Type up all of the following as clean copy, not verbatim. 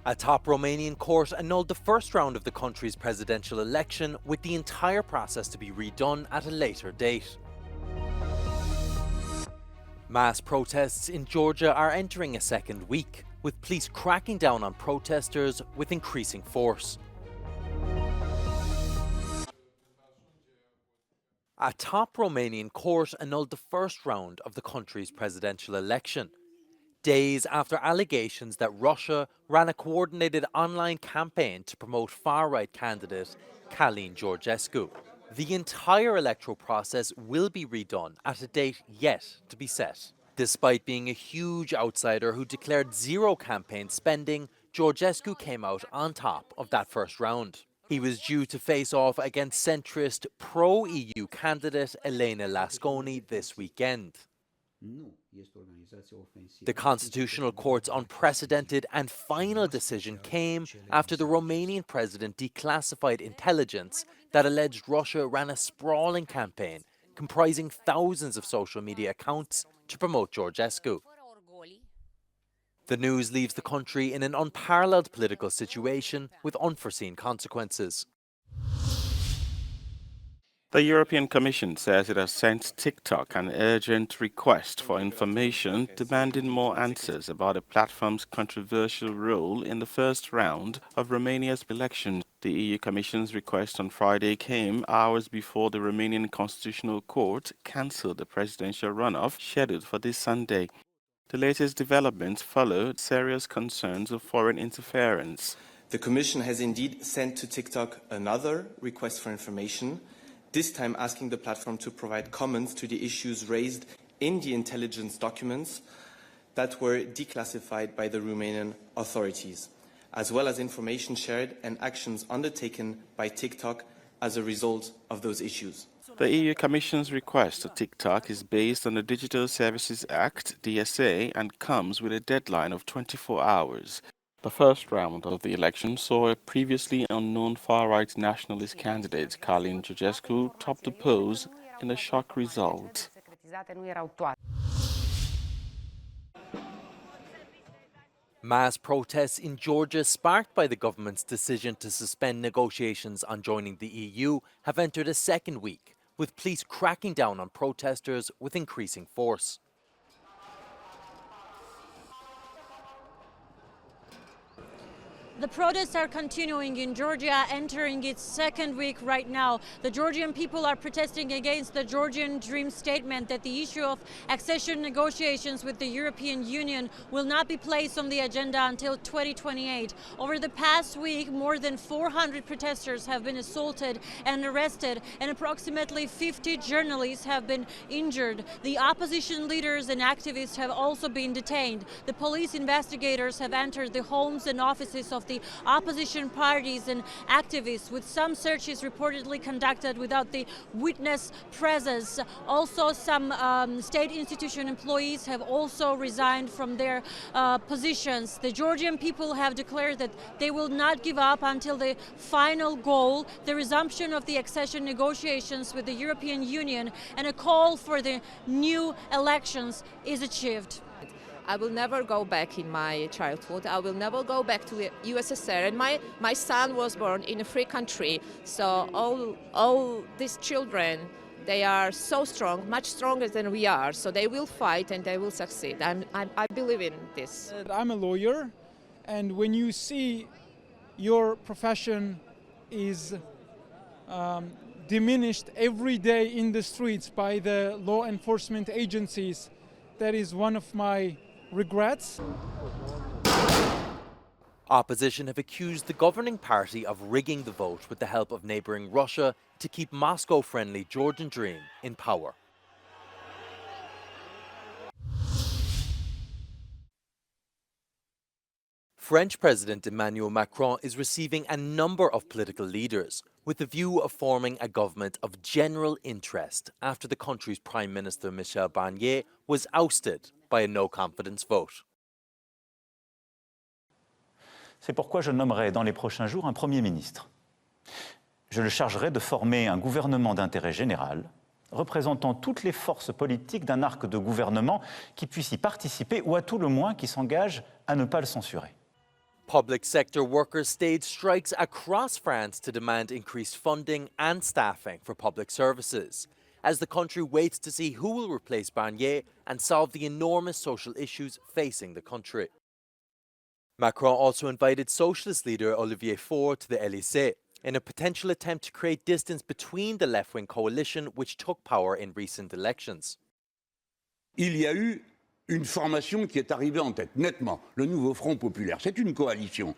A top Romanian court annulled the first round of the country's presidential election, with the entire process to be redone at a later date. Mass protests in Georgia are entering a second week, with police cracking down on protesters with increasing force. A top Romanian court annulled the first round of the country's presidential election, days after allegations that Russia ran a coordinated online campaign to promote far-right candidate Călin Georgescu. The entire electoral process will be redone at a date yet to be set. Despite being a huge outsider who declared zero campaign spending, Georgescu came out on top of that first round. He was due to face off against centrist pro-EU candidate Elena Lasconi this weekend. The Constitutional Court's unprecedented and final decision came after the Romanian president declassified intelligence that alleged Russia ran a sprawling campaign comprising thousands of social media accounts to promote Georgescu. The news leaves the country in an unparalleled political situation with unforeseen consequences. The European Commission says it has sent TikTok an urgent request for information demanding more answers about the platform's controversial role in the first round of Romania's elections. The EU Commission's request on Friday came hours before the Romanian Constitutional Court cancelled the presidential runoff scheduled for this Sunday. The latest developments followed serious concerns of foreign interference. The Commission has indeed sent to TikTok another request for information, this time asking the platform to provide comments to the issues raised in the intelligence documents that were declassified by the Romanian authorities, as well as information shared and actions undertaken by TikTok as a result of those issues. The EU Commission's request to TikTok is based on the Digital Services Act, DSA, and comes with a deadline of 24 hours. The first round of the election saw a previously unknown far-right nationalist candidate, Călin Georgescu, top the polls in a shock result. Mass protests in Georgia sparked by the government's decision to suspend negotiations on joining the EU have entered a second week, with police cracking down on protesters with increasing force. The protests are continuing in Georgia, entering its second week right now. The Georgian people are protesting against the Georgian Dream statement that the issue of accession negotiations with the European Union will not be placed on the agenda until 2028. Over the past week, more than 400 protesters have been assaulted and arrested, and approximately 50 journalists have been injured. The opposition leaders and activists have also been detained. The police investigators have entered the homes and offices of the opposition parties and activists, with some searches reportedly conducted without the witness presence. Also, some state institution employees have also resigned from their positions. The Georgian people have declared that they will not give up until the final goal, the resumption of the accession negotiations with the European Union, and a call for the new elections is achieved. I will never go back in my childhood. I will never go back to the USSR. And my son was born in a free country. So all these children, they are so strong, much stronger than we are. So they will fight and they will succeed. I believe in this. I'm a lawyer, and when you see your profession is diminished every day in the streets by the law enforcement agencies, that is one of my regrets. Opposition have accused the governing party of rigging the vote with the help of neighbouring Russia to keep Moscow-friendly Georgian Dream in power. French President Emmanuel Macron is receiving a number of political leaders with the view of forming a government of general interest after the country's Prime Minister Michel Barnier was ousted by a no-confidence vote. C'est pourquoi je nommerai dans les prochains jours un Premier ministre. Je le chargerai de former un gouvernement d'intérêt général, représentant toutes les forces politiques d'un arc de gouvernement qui puisse y participer ou à tout le moins qui s'engage à ne pas le censurer. Public sector workers staged strikes across France to demand increased funding and staffing for public services, as the country waits to see who will replace Barnier and solve the enormous social issues facing the country. Macron also invited socialist leader Olivier Faure to the Élysée in a potential attempt to create distance between the left-wing coalition which took power in recent elections. Il y a eu une formation qui est arrivée en tête, nettement, le nouveau Front populaire. C'est une coalition.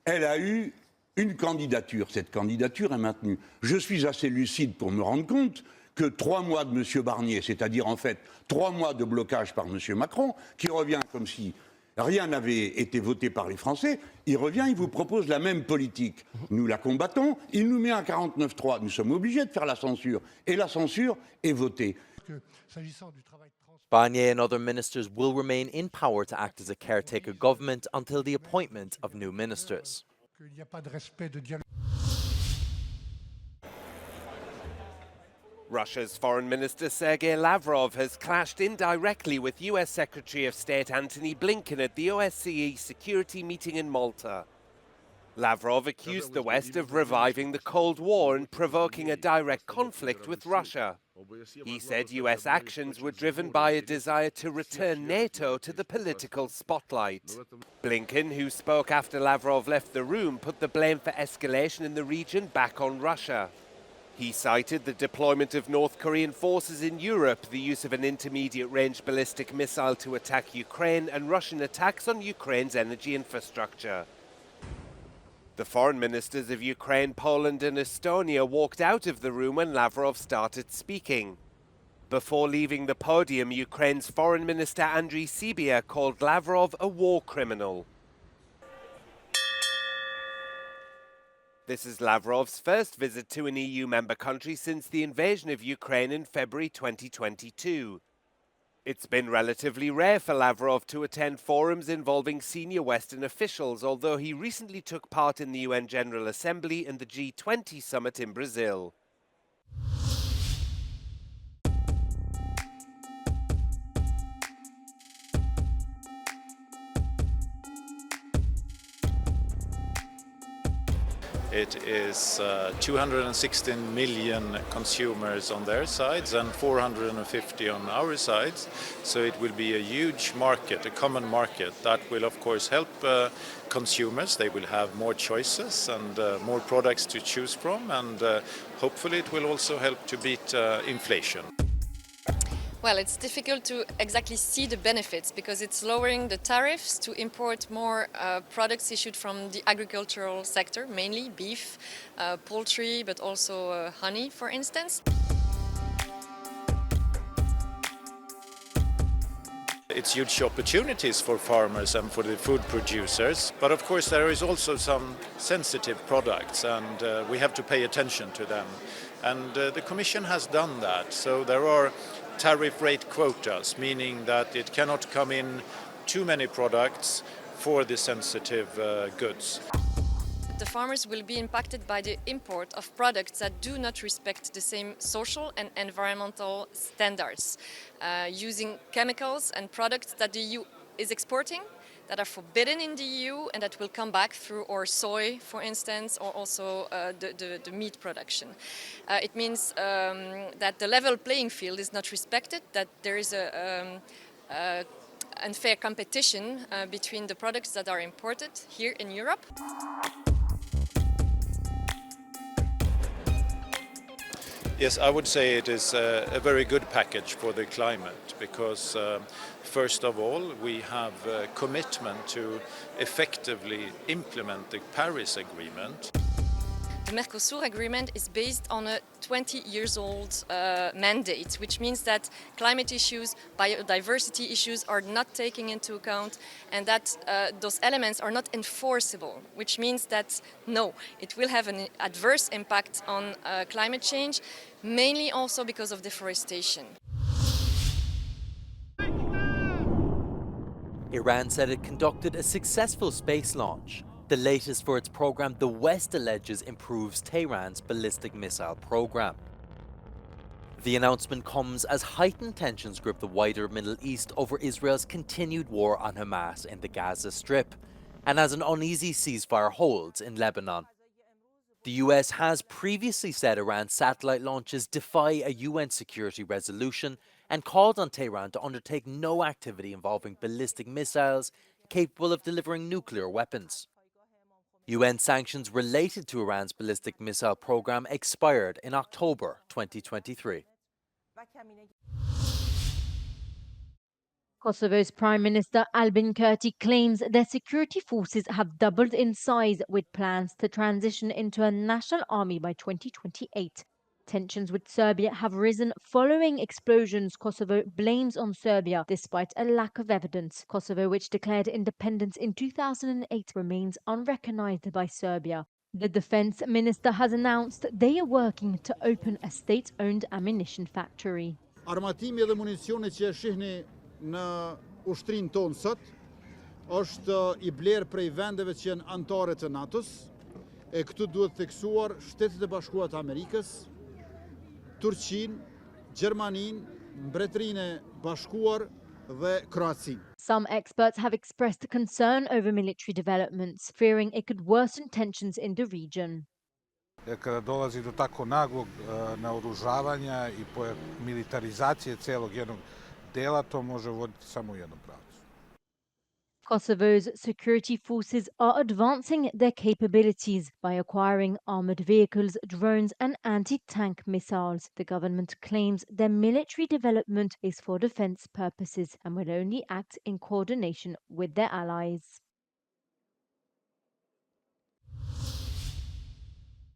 Elle a eu une candidature. Cette candidature est maintenue. Je suis assez lucide pour me rendre compte que 3 mois de M. Barnier, c'est-à-dire en fait 3 mois de blocage par M. Macron, qui revient comme si rien n'avait été voté par les Français, il revient, il vous propose la même politique. Nous la combattons, il nous met un 49-3. Nous sommes obligés de faire la censure. Et la censure est votée. Barnier and other ministers will remain in power to act as a caretaker government until the appointment of new ministers. Russia's Foreign Minister Sergei Lavrov has clashed indirectly with US Secretary of State Antony Blinken at the OSCE security meeting in Malta. Lavrov accused the West of reviving the Cold War and provoking a direct conflict with Russia. He said US actions were driven by a desire to return NATO to the political spotlight. Blinken, who spoke after Lavrov left the room, put the blame for escalation in the region back on Russia. He cited the deployment of North Korean forces in Europe, the use of an intermediate-range ballistic missile to attack Ukraine, and Russian attacks on Ukraine's energy infrastructure. The foreign ministers of Ukraine, Poland and Estonia walked out of the room when Lavrov started speaking. Before leaving the podium, Ukraine's Foreign Minister Andriy Sybiha called Lavrov a war criminal. This is Lavrov's first visit to an EU member country since the invasion of Ukraine in February 2022. It's been relatively rare for Lavrov to attend forums involving senior Western officials, although he recently took part in the UN General Assembly and the G20 summit in Brazil. It is 216 million consumers on their sides and 450 on our sides. So it will be a huge market, a common market that will of course help consumers. They will have more choices and more products to choose from, and hopefully it will also help to beat inflation. Well, it's difficult to exactly see the benefits because it's lowering the tariffs to import more products issued from the agricultural sector, mainly beef, poultry, but also honey, for instance. It's huge opportunities for farmers and for the food producers, but of course there is also some sensitive products, and we have to pay attention to them. And the Commission has done that, so there are tariff rate quotas, meaning that it cannot come in too many products for the sensitive goods. The farmers will be impacted by the import of products that do not respect the same social and environmental standards, using chemicals and products that the EU is exporting that are forbidden in the EU and that will come back through our soy, for instance, or also the meat production. It means that the level playing field is not respected, that there is a unfair competition between the products that are imported here in Europe. Yes, I would say it is a very good package for the climate because first of all, we have a commitment to effectively implement the Paris Agreement. The Mercosur agreement is based on a 20-years-old mandate, which means that climate issues, biodiversity issues are not taken into account, and that those elements are not enforceable, which means that no, it will have an adverse impact on climate change, mainly also because of deforestation. Iran said it conducted a successful space launch, the latest for its program the West alleges improves Tehran's ballistic missile program. The announcement comes as heightened tensions grip the wider Middle East over Israel's continued war on Hamas in the Gaza Strip. and as an uneasy ceasefire holds in Lebanon. The US has previously said Iran's satellite launches defy a UN security resolution and called on Tehran to undertake no activity involving ballistic missiles capable of delivering nuclear weapons. UN sanctions related to Iran's ballistic missile program expired in October 2023. Kosovo's Prime Minister Albin Kurti claims their security forces have doubled in size with plans to transition into a national army by 2028. Tensions with Serbia have risen following explosions Kosovo blames on Serbia despite a lack of evidence. Kosovo, which declared independence in 2008, remains unrecognized by Serbia. The defense minister has announced they are working to open a state-owned ammunition factory. Armatimi dhe municioni që e shihni në ushtrinë tonë sot është I blerë prej vendeve që janë anëtare të NATO-s, e këtu duhet theksuar Shtetet e Bashkuara të Amerikës, Turqinë, Gjermaninë, Mbretërinë e Bashkuar dhe Kroacinë. Some experts have expressed concern over military developments, fearing it could worsen tensions in the region. Kada dolazi do tako naglog naoružavanja I militarizacije celog jednog dela, to može voditi samo u jednom pravcu. Kosovo's security forces are advancing their capabilities by acquiring armored vehicles, drones and anti-tank missiles. The government claims their military development is for defense purposes and will only act in coordination with their allies.